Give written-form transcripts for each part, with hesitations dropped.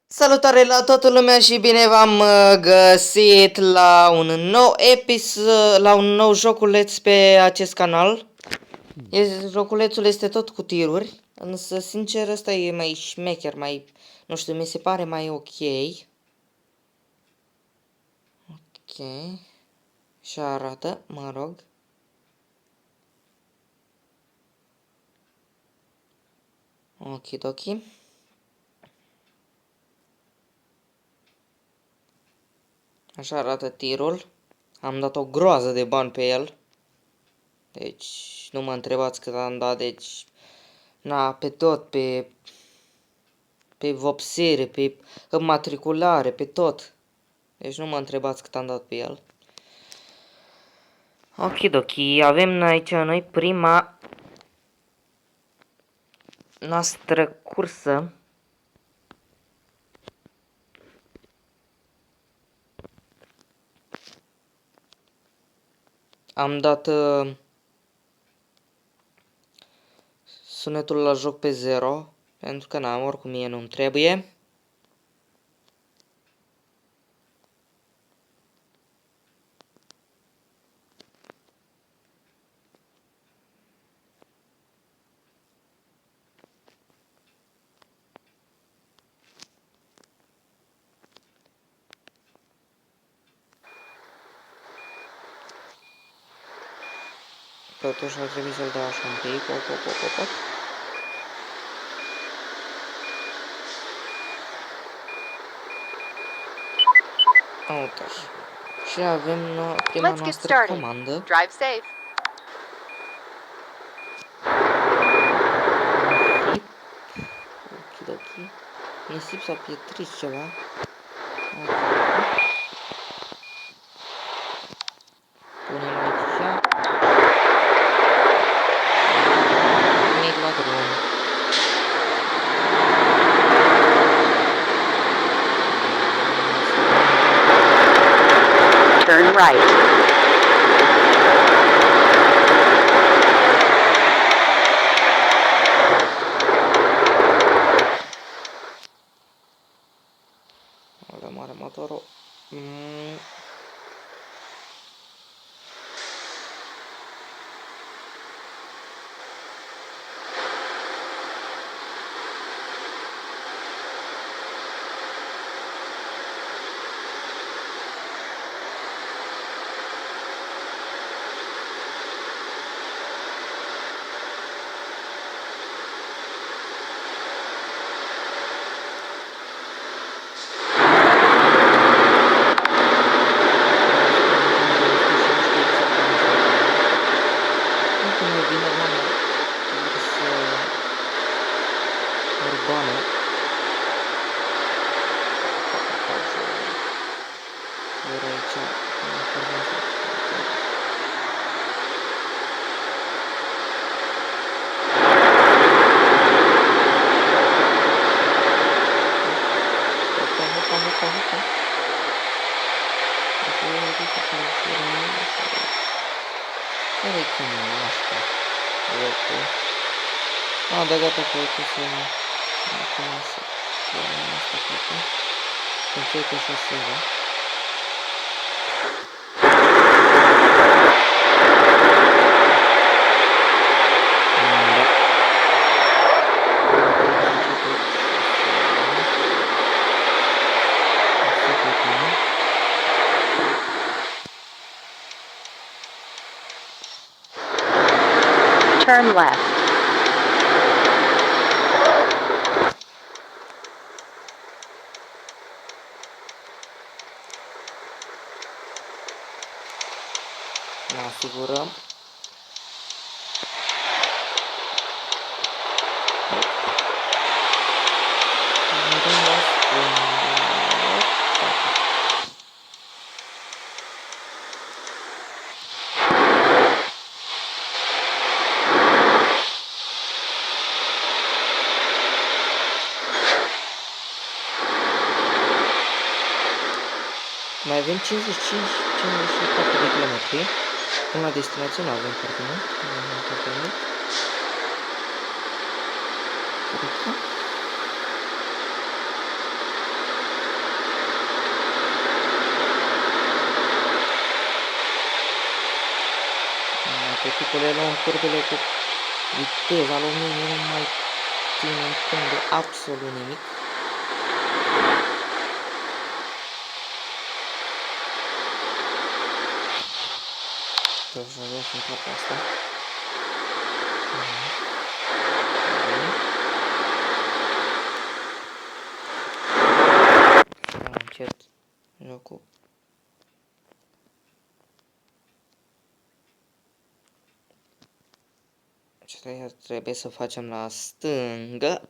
Salutare la toată lumea și bine v-am găsit la un nou la un nou joculeț pe acest canal. Joculețul este tot cu tiruri, însă sincer ăsta e mai șmecher, nu știu, mi se pare mai ok. Ok. Și arată, mă rog. Okidoki. Așa arată tirul. Am dat o groază de bani pe el. Deci, nu mă întrebați cât am dat, deci... Na, pe tot, pe vopsire, pe matriculare, pe tot. Deci nu mă întrebați cât am dat pe el. Okidoki, avem aici noi prima noastră cursă. Am dat sunetul la joc pe 0, pentru că n-am, oricum mie nu-mi trebuie. Totuși ar trebui să-l dau așa un pic, op. Uite. Și avem prima noastră comandă. Drive safe. Okidoki. Nisip sau pietriș ceva. Punem aici. Merg la drum. Turn right. Mare motorul. Urbană. Iar aici Hopa. Care-i camionul ăsta? Locul. Da, gata, că uite să... Asta plecă. Încerc așa ceva. Turn left. Ne asigurăm. Mai avem 54 de kilometri până la destinație, nu avem foarte mult. Cred că Fetițele luăm curbele cu viteza luminii, nu mai ținem cont de absolut nimic. Trebuie să ajung în partea asta. Și am încet jocul. Ce trebuie să facem la stângă.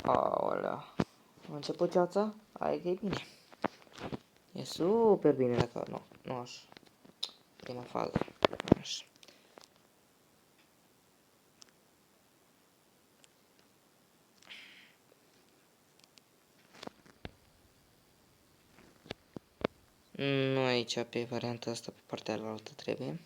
Aolea. A început ceața? Hai că e bine. E super bine dacă... Nu, nu așa. Prima fază. Așa. Nu aici, pe varianta asta, pe partea alaltă trebuie.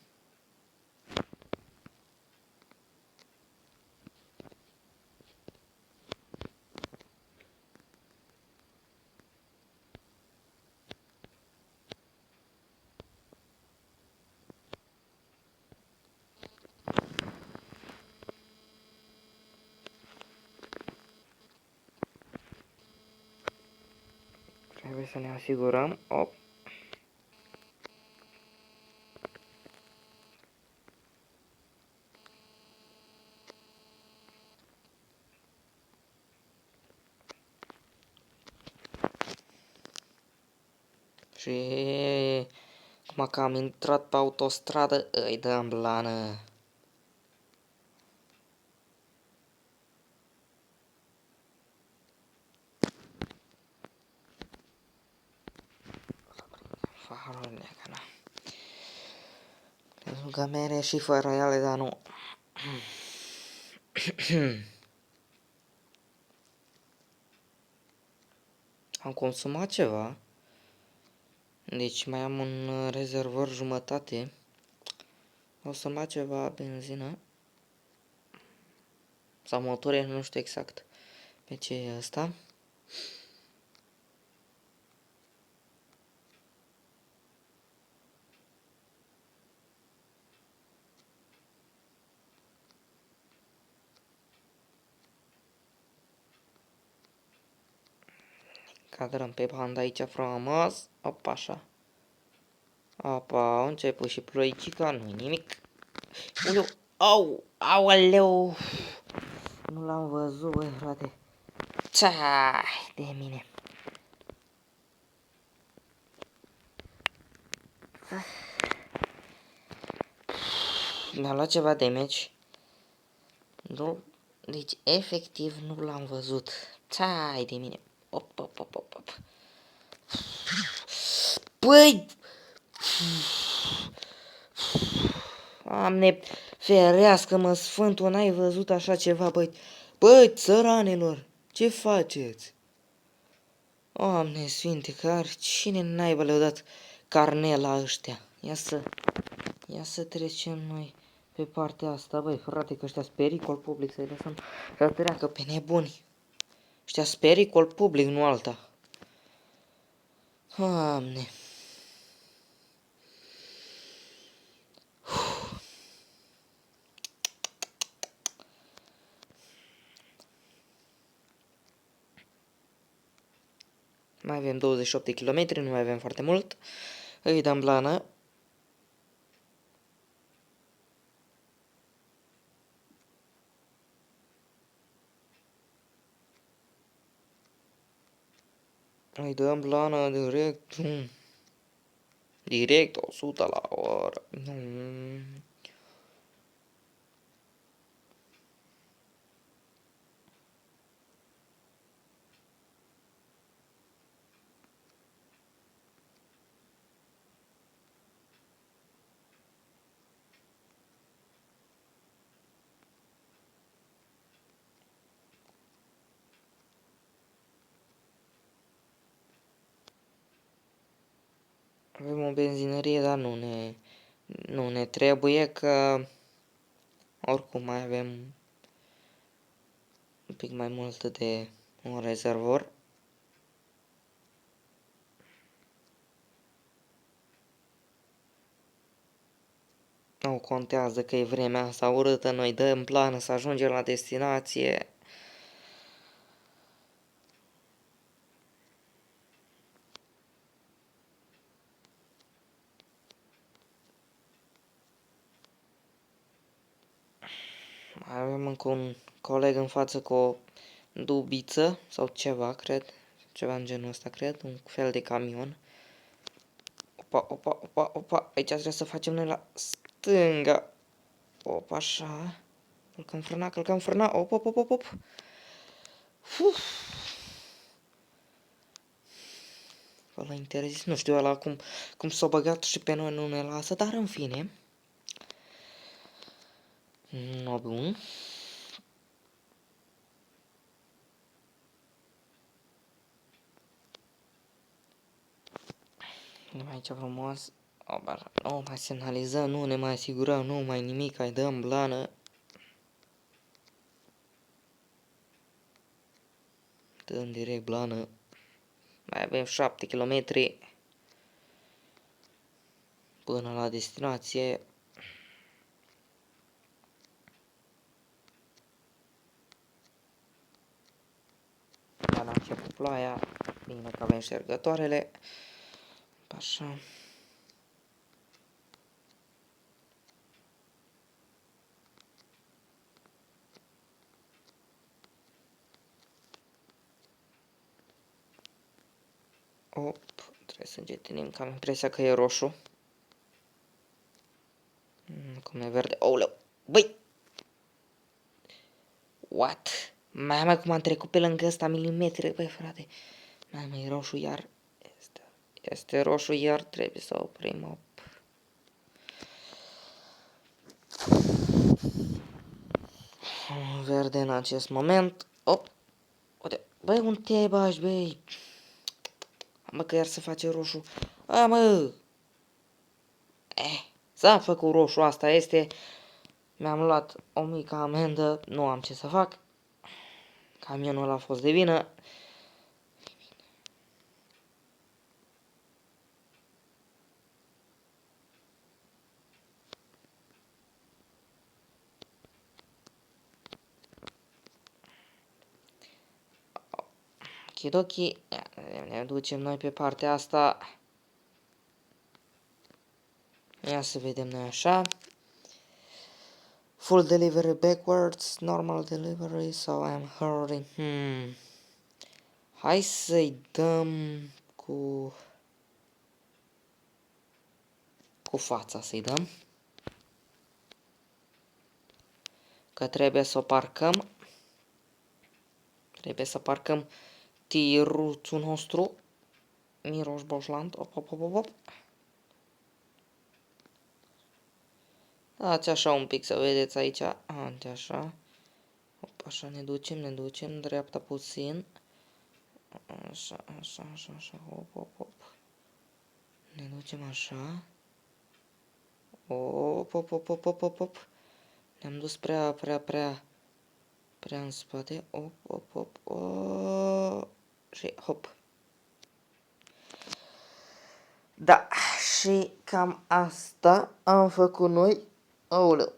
Trebuie să ne asigurăm. Op. Și acum că am intrat pe autostradă, îi dăm blană. Farurile, că na. Pentru că mere și fără ele, dar nu. Am consumat ceva. Deci mai am un rezervor jumătate. O să-mi bag ceva benzină. Sau motoare, nu știu exact pe ce e ăsta. Cadrăm pe banda aici frumos. Opa, așa. Opa, au început și ploicica, nu nimic. Uleu, au, aoleu. Nu l-am văzut, băi, frate. Ceai de mine. Mi-a luat ceva damage. Nu, deci efectiv nu l-am văzut. Ceai de mine. Op, op, op, op, op. Băi! Doamne, ferească-mă, Sfântul, n-ai văzut așa ceva, băi? Băi, țăranilor, ce faceți? Doamne sfinte, cine naiba le-a dat carnet la ăștia? Ia să trecem noi pe partea asta, băi, frate, că ăștia-s pericol public, să-i lăsăm să treacă pe nebuni. Ăștia-s pericol public, nu alta. Doamne. Mai avem 28 de kilometri, nu mai avem foarte mult. Îi dăm blană. Îi dăm blană direct. Direct 100 la oră. Avem o benzinărie, dar nu ne trebuie, că oricum mai avem un pic mai mult de un rezervor. Nu contează că e vremea asta urâtă, noi dăm plană să ajungem la destinație. Mai avem încă un coleg în față cu o dubiță sau ceva, cred. Ceva în genul ăsta, cred. Un fel de camion. Opa, opa, opa, opa. Aici trebuie să facem noi la stânga. Opa, așa. Călcăm frâna. Op, op, op, op, op. Uf. Ăla interzis. Nu știu ăla cum s-a băgat și pe noi nu ne lasă, dar în fine. No, bun. Aici frumos. Nu mai semnalizăm, nu ne mai asigurăm, nu mai nimic, ai dăm blană. Dăm direct blană. Mai avem 7 km până la destinație. Dar a început ploaia. Bine că avem ștergătoarele. Așa. Op, trebuie să încetinim, că am impresia că e roșu. Cum e verde. Ouleu, băi! What? Mama, cum am trecut pe lângă ăsta milimetri, băi, frate. Mama, e roșu iar. Este roșu iar, trebuie să oprim. Op. Verde în acest moment. Op. Uite, băi, unde te bași, băi? Mă, că iar se face roșu. A, mă! S-a făcut roșu, asta este. Mi-am luat o mică amendă, nu am ce să fac. Camionul ăla a fost de vină. Okidoki, ne ducem noi pe partea asta. Ia să vedem noi așa. Full delivery backwards, normal delivery, so I'm hurrying. Hai să-i dăm cu fața, să-i dăm. Că trebuie să o parcăm. Trebuie să parcăm tiruțul nostru. Miroș Boșland. Op, op, op, op, op. Dați așa un pic să vedeți aici. Așa. Op, așa ne ducem, dreapta puțin. Așa, așa, așa, așa. Op, op, op. Ne ducem așa. Op, op, op, op, op, op, op. Ne-am dus prea în spate. Op, op, op, op. Și hop. Da, și cam asta am făcut noi. Aoleu.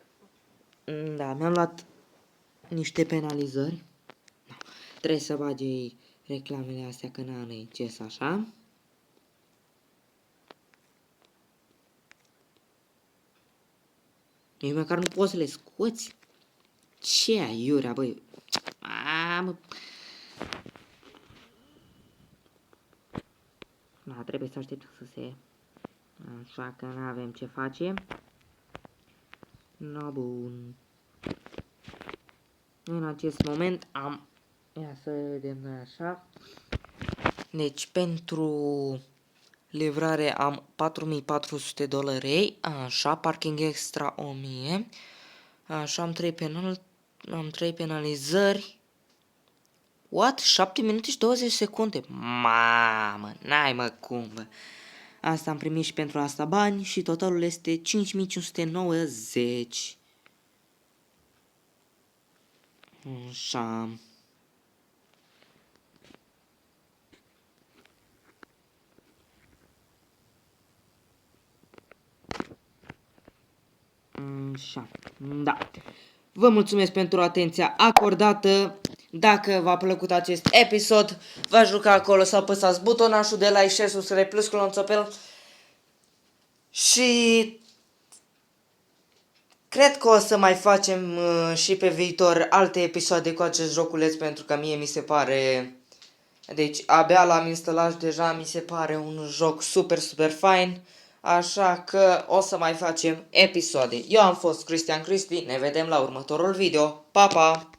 Da, mi-am luat niște penalizări. Trebuie să bage reclamele astea că n-are ce să așa. Nici măcar nu poți să le scoți. Ce aiurea, băi? Mamă. Da, trebuie să aștept să se... Așa că n-avem ce face. No, bun. În acest moment am... Ia să vedem noi așa. Deci pentru livrare am $4.400. Așa, parking extra 1000. Așa, am 3 penalizări. What? 7 minute și 20 secunde. Mamă, n-ai mă cum, bă. Asta am primit și pentru asta bani și totalul este 5590. Așa. Așa, da. Vă mulțumesc pentru atenția acordată. Dacă v-a plăcut acest episod, v-aș ruga acolo să apăsați butonașul de like, share, subscribe plus clonoțopel. Și cred că o să mai facem și pe viitor alte episoade cu acest joculeț, pentru că mie mi se pare... Deci abia l-am instalat deja, mi se pare un joc super, super fain. Așa că o să mai facem episoade. Eu am fost Cristian Cristi, ne vedem la următorul video. Pa, pa!